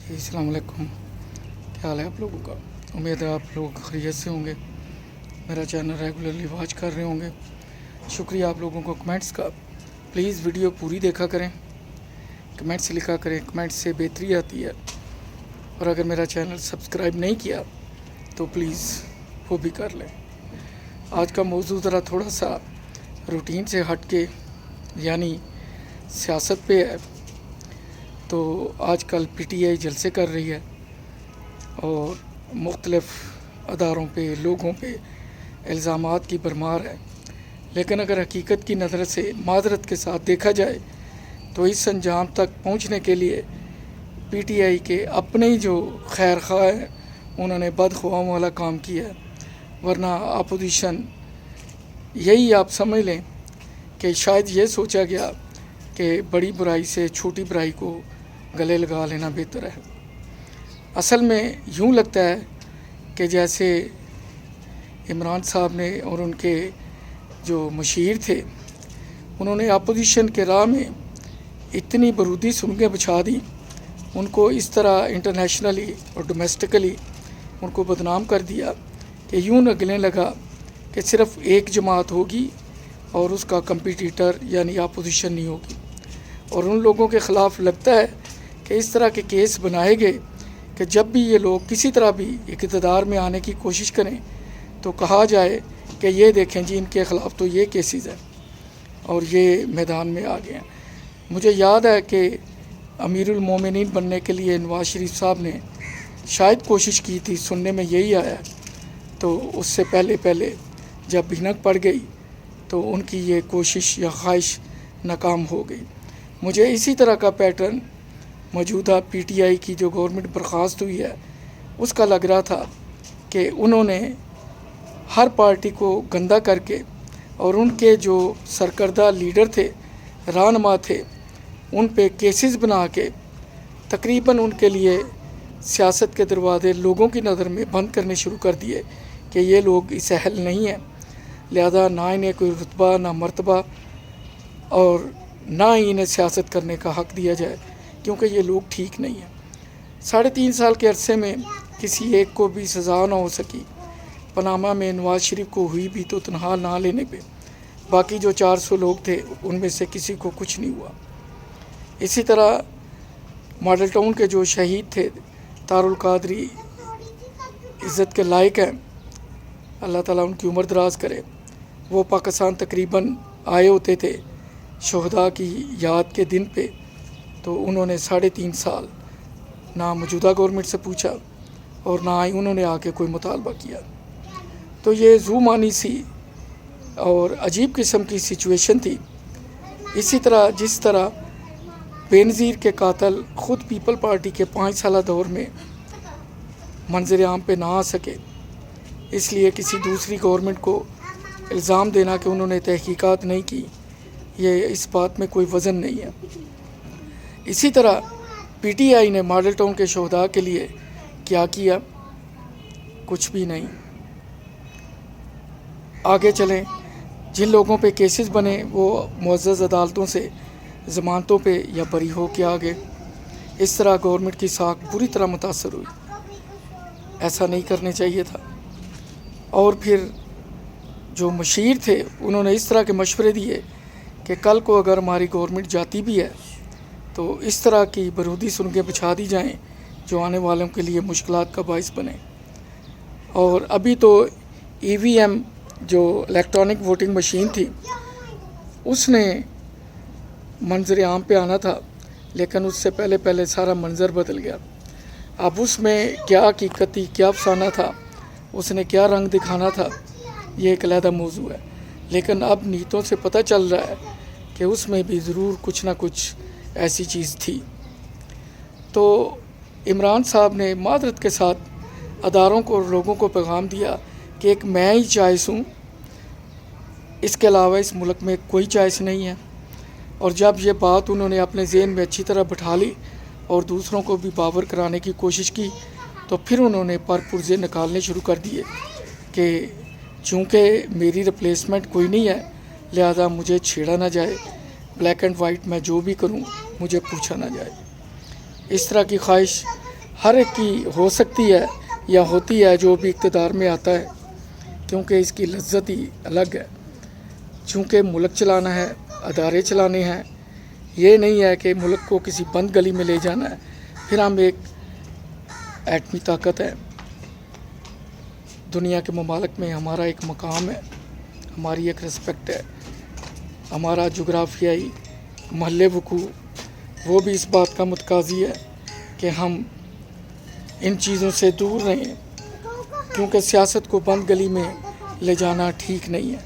अस्सलाम वालेकुम। क्या हाल है आप लोगों का? उम्मीद है आप लोग खैरियत से होंगे, मेरा चैनल रेगुलरली वॉच कर रहे होंगे। शुक्रिया आप लोगों को कमेंट्स का। प्लीज़ वीडियो पूरी देखा करें, कमेंट्स लिखा करें, कमेंट्स से बेहतरी आती है। और अगर मेरा चैनल सब्सक्राइब नहीं किया तो प्लीज़ वो भी कर लें। आज का मौजू ज़रा थोड़ा सा रूटीन से हट के यानी सियासत पे है। तो आजकल पीटीआई जलसे कर रही है और मुख्तलिफ़ अदारों पे, लोगों पे इल्ज़ामात की भरमार है। लेकिन अगर हकीकत की नज़र से मादरत के साथ देखा जाए तो इस अंजाम तक पहुंचने के लिए पीटीआई के अपने ही जो खैर ख्वाह हैं उन्होंने बदख्वाहों वाला काम किया है। वरना अपोजिशन यही आप समझ लें कि शायद ये सोचा गया कि बड़ी बुराई से छोटी बुराई को गले लगा लेना बेहतर है। असल में यूँ लगता है कि जैसे इमरान साहब ने और उनके जो मशीर थे उन्होंने अपोजिशन के राह में इतनी बरूदी सुनगे बिछा दी, उनको इस तरह इंटरनेशनली और डोमेस्टिकली उनको बदनाम कर दिया कि यूँ लगने लगा कि सिर्फ़ एक जमात होगी और उसका कंपटीटर यानी अपोजिशन नहीं होगी। और उन लोगों के ख़िलाफ़ लगता है कि इस तरह के केस बनाए गए कि जब भी ये लोग किसी तरह भी इक़्तिदार में आने की कोशिश करें तो कहा जाए कि ये देखें जी इनके ख़िलाफ़ तो ये केसेस हैं और ये मैदान में आ गए हैं। मुझे याद है कि अमीरुल मोमिनीन बनने के लिए नवाज़ शरीफ साहब ने शायद कोशिश की थी, सुनने में यही आया। तो उससे पहले जब भिनक पड़ गई तो उनकी ये कोशिश या ख्वाहिश नाकाम हो गई। मुझे इसी तरह का पैटर्न मौजूदा पीटीआई की जो गवर्नमेंट बर्खास्त हुई है उसका लग रहा था कि उन्होंने हर पार्टी को गंदा करके और उनके जो सरकर्दा लीडर थे, रहनुमा थे, उन पे केसेस बना के तकरीबन उनके लिए सियासत के दरवाज़े लोगों की नज़र में बंद करने शुरू कर दिए कि ये लोग इस अहल नहीं हैं, लिहाजा ना इन्हें कोई रुतबा ना मर्तबा और ना ही इन्हें सियासत करने का हक़ दिया जाए क्योंकि ये लोग ठीक नहीं हैं। 3.5 साल के अरसे में किसी एक को भी सज़ा ना हो सकी। पनामा में नवाज़ शरीफ को हुई भी तो तनहा ना लेने पे, बाकी जो 400 लोग थे उनमें से किसी को कुछ नहीं हुआ। इसी तरह मॉडल टाउन के जो शहीद थे तारुल कादरी इज़्ज़त के लायक हैं, अल्लाह ताला उनकी उम्र दराज करे। वो पाकिस्तान तकरीबन आए होते थे शहदा की याद के दिन पे, तो उन्होंने 3.5 साल ना मौजूदा गवर्नमेंट से पूछा और ना ही उन्होंने आके कोई मुतालबा किया। तो ये ज़ूमानी सी और अजीब किस्म की सिचुएशन थी। इसी तरह जिस तरह बेनज़ीर के कातल ख़ुद पीपल पार्टी के 5 साल दौर में मंजर आम पे ना आ सके, इसलिए किसी दूसरी गवर्नमेंट को इल्ज़ाम देना कि उन्होंने तहकीकात नहीं की, ये इस बात में कोई वज़न नहीं है। इसी तरह पीटीआई ने मॉडल टाउन के शहदा के लिए क्या किया? कुछ भी नहीं। आगे चलें, जिन लोगों पे केसेस बने वो मुअज़्ज़ज़ अदालतों से ज़मानतों पे या बरी हो के आ गए। इस तरह गवर्नमेंट की साख बुरी तरह मुतासर हुई। ऐसा नहीं करने चाहिए था। और फिर जो मशीर थे उन्होंने इस तरह के मशवरे दिए कि कल को अगर हमारी गवर्नमेंट जाती भी है तो इस तरह की बरूदी सुनगे बिछा दी जाएं जो आने वालों के लिए मुश्किलात का बाइस बने। और अभी तो ईवीएम जो इलेक्ट्रॉनिक वोटिंग मशीन थी उसने मंजर आम पे आना था, लेकिन उससे पहले सारा मंजर बदल गया। अब उसमें क्या हकीकत थी, क्या अफसाना था, उसने क्या रंग दिखाना था, ये एक अलहदा मौजू है। लेकिन अब नीतों से पता चल रहा है कि उसमें भी ज़रूर कुछ ना कुछ ऐसी चीज़ थी। तो इमरान साहब ने मादरत के साथ अदारों को और लोगों को पैगाम दिया कि एक मैं ही चॉइस हूँ, इसके अलावा इस मुल्क में कोई चॉइस नहीं है। और जब ये बात उन्होंने अपने ज़हन में अच्छी तरह बिठा ली और दूसरों को भी बावर कराने की कोशिश की तो फिर उन्होंने पुर्जे निकालने शुरू कर दिए कि चूँकि मेरी रिप्लेसमेंट कोई नहीं है लिहाजा मुझे छेड़ा ना जाए, ब्लैक एंड वाइट मैं जो भी करूं मुझे पूछा ना जाए। इस तरह की ख्वाहिश हर एक की हो सकती है या होती है जो भी इक़्तिदार में आता है, क्योंकि इसकी लज्जत ही अलग है। चूँकि मुल्क चलाना है, अदारे चलाने हैं, ये नहीं है कि मुल्क को किसी बंद गली में ले जाना है। फिर हम एक एटमी ताकत है, दुनिया के ममालिक में हमारा एक मकाम है, हमारी एक रिस्पेक्ट है, हमारा जोग्राफियाई महल वकू वो भी इस बात का मुतकाज़ी है कि हम इन चीज़ों से दूर रहें, क्योंकि सियासत को बंद गली में ले जाना ठीक नहीं है।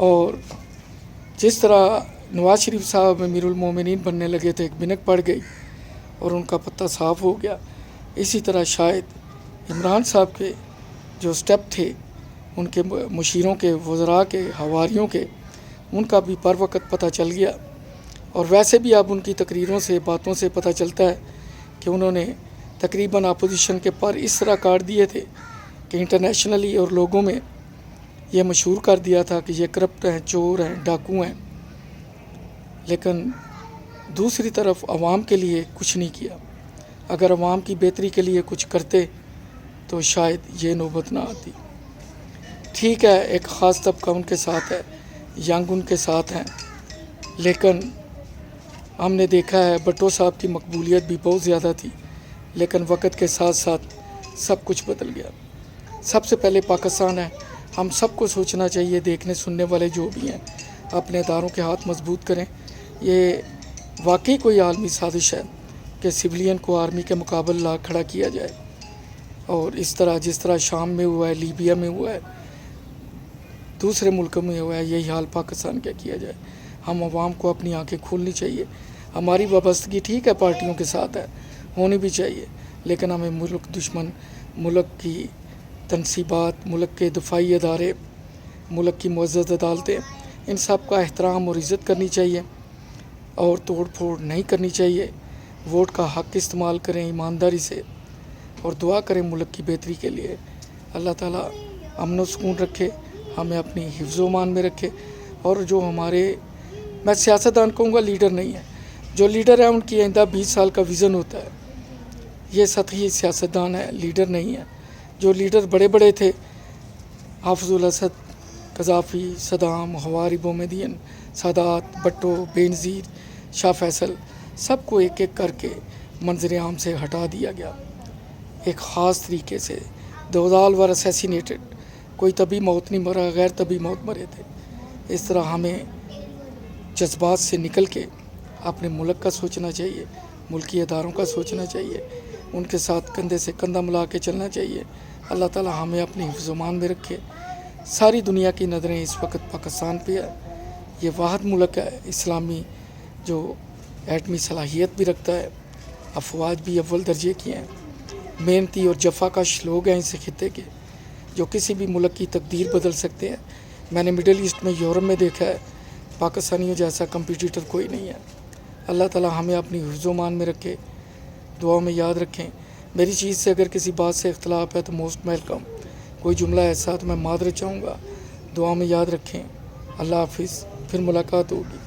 और जिस तरह नवाज़ शरीफ साहब अमीरुल मोमिनीन बनने लगे थे, एक बिनक पड़ गई और उनका पत्ता साफ़ हो गया, इसी तरह शायद इमरान साहब के जो स्टेप थे, उनके मुशीरों के, वज़रा के, हवारियों के, उनका भी पर वक़्त पता चल गया। और वैसे भी अब उनकी तकरीरों से, बातों से पता चलता है कि उन्होंने तकरीबन अपोजिशन के पर इस तरह काट दिए थे कि इंटरनेशनली और लोगों में ये मशहूर कर दिया था कि ये करप्ट हैं, चोर हैं, डाकू हैं। लेकिन दूसरी तरफ आवाम के लिए कुछ नहीं किया। अगर आवाम की बेहतरी के लिए कुछ करते तो शायद ये नौबत ना आती। ठीक है, एक ख़ास तबका उनके साथ है, यंग उनके साथ हैं, लेकिन हमने देखा है भट्टो साहब की मकबूलियत भी बहुत ज़्यादा थी, लेकिन वक्त के साथ साथ सब कुछ बदल गया। सबसे पहले पाकिस्तान है, हम सबको सोचना चाहिए, देखने सुनने वाले जो भी हैं अपने इदारों के हाथ मजबूत करें। ये वाकई कोई आलमी साजिश है कि सिविलियन को आर्मी के मुकाबले ला खड़ा किया जाए, और इस तरह जिस तरह शाम में हुआ है, लीबिया में हुआ है, दूसरे मुल्कों में हुआ है, यही हाल पाकिस्तान का किया जाए। हम आवाम को अपनी आंखें खोलनी चाहिए। हमारी वाबस्तगी ठीक है पार्टियों के साथ है, होनी भी चाहिए, लेकिन हमें मुल्क दुश्मन, मुल्क की तनसीबात, मुल्क के दफाई अदारे, मुल्क की मुअज़्ज़ज़ अदालतें, इन सब का एहतराम और इज़्ज़त करनी चाहिए और तोड़ फोड़ नहीं करनी चाहिए। वोट का हक़ इस्तेमाल करें ईमानदारी से और दुआ करें मुल्क की बेहतरी के लिए। अल्लाह ताला अमन व सुकून रखे, हमें अपनी हिफ्ज़-ओ-मान में रखे। और जो हमारे, मैं सियासतदान कहूँगा, लीडर नहीं है, जो लीडर है उनकी आइंदा 20 साल का विज़न होता है। ये सतही सियासतदान है, लीडर नहीं है। जो लीडर बड़े बड़े थे, हाफिज़ुल असद, कज़ाफ़ी, सदाम, हवारी बोमेदियन, सादात, भट्टो, बेनज़ीर, शाह फैसल, सबको एक एक करके मंजर आम से हटा दिया गया एक ख़ास तरीके से। दोदाल वर असैसिनेटेड, कोई तभी मौत नहीं मरा, गैर तभी मौत मरे थे। इस तरह हमें जज्बात से निकल के अपने मुल्क का सोचना चाहिए, मुल्की अदारों का सोचना चाहिए, उनके साथ कंधे से कंधा मिला के चलना चाहिए। अल्लाह ताला हमें अपनी हिफ्ज़-ओ-मान में रखे। सारी दुनिया की नज़रें इस वक्त पाकिस्तान पे है। ये वाहिद मुल्क है इस्लामी जो एटमी सलाहियत भी रखता है, अफवाज भी अव्वल दर्जे की हैं, मेहनती और जफाकश लोग हैं इस खित्ते के, जो किसी भी मुल्क की तकदीर बदल सकते हैं। मैंने मिडल ईस्ट में, यूरोप में देखा है, पाकिस्तानियों जैसा कंपटीटर कोई नहीं है। अल्लाह ताला हमें अपनी हिफ्ज़-ओ-मान में रखे, दुआ में याद रखें। मेरी चीज़ से अगर किसी बात से इख्तलाफ है तो मोस्ट वेलकम। कोई जुमला ऐसा तो मैं मादरत चाहूँगा, दुआ में याद रखें। अल्लाह हाफिज़, फिर मुलाकात होगी।